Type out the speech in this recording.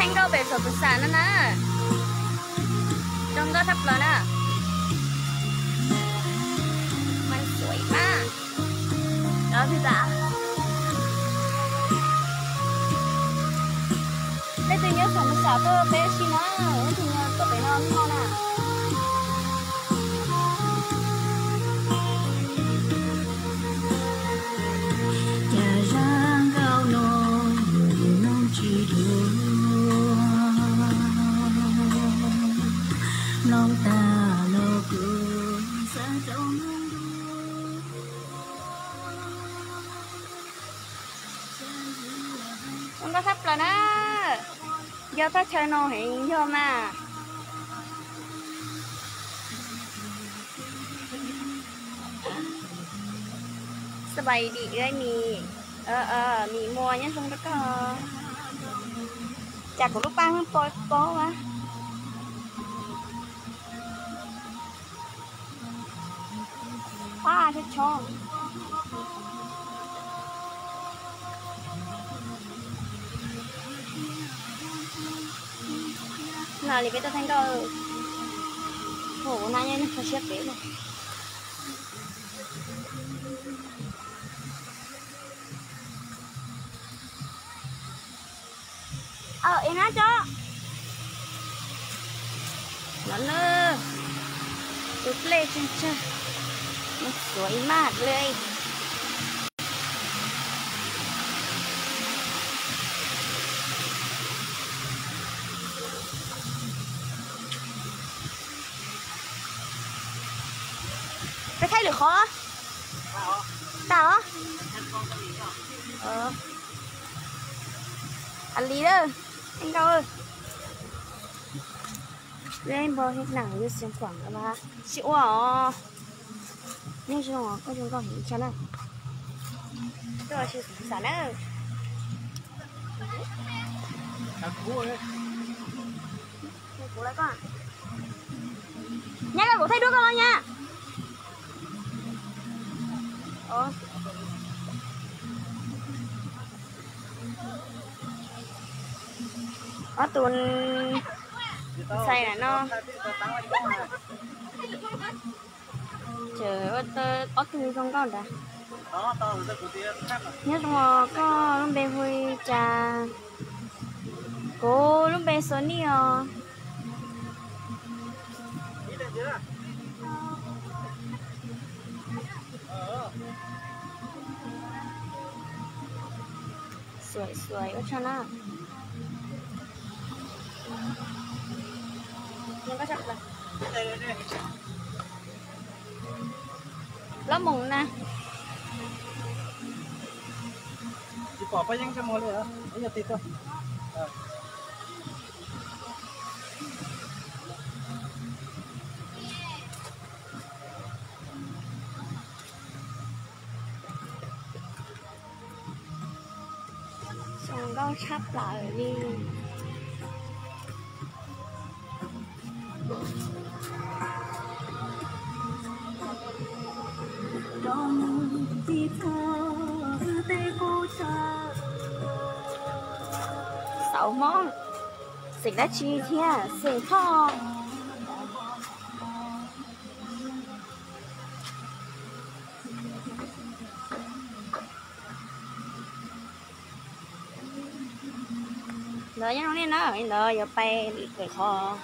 thanh câu về sổ tự sản nữa nè. Trong đó thấp rồi nè. Mình sủi mà. Đó thì dạ. Đây tôi nhớ sổ tự sản tôi bé xin nó. Thì tôi bé nó ngon nè. Không có thấp rồi đó. Do ta chơi nó hiện vô mà. Sao bày đi đây mì. Mì mua nhé không có chả của lúc ăn có quá. À, thích cho. Nào thì bây giờ thành câu hổ na nha, nó xếp bé này. Em nói cho. Nó nơ. Được lên chân chân. Nó sủi mátเลยไปthayหรือkhó tao anh lý đó anh đâu ơi lên bò hết nặng như xem khoảng đó ba chịu à nhưng rồi có chúng con hiểu chắn à tôi chưa sản á cú lấy con nhanh lên bố thay đuốc con nha tuần xay là nó trời ơi tôi không có đã nhất mà có lúc bên vui trà cô lúc bên số nhiều sưởi ở cho nó nhưng có chắc là lá mùng nè chị bỏ bao nhiêu cho mua nữa bây giờ tít thôi xong đó sắp lại đi sáu món xịt đã chi thế xịt kho lời nhá nó nên nó lời giờ bay bị cười kho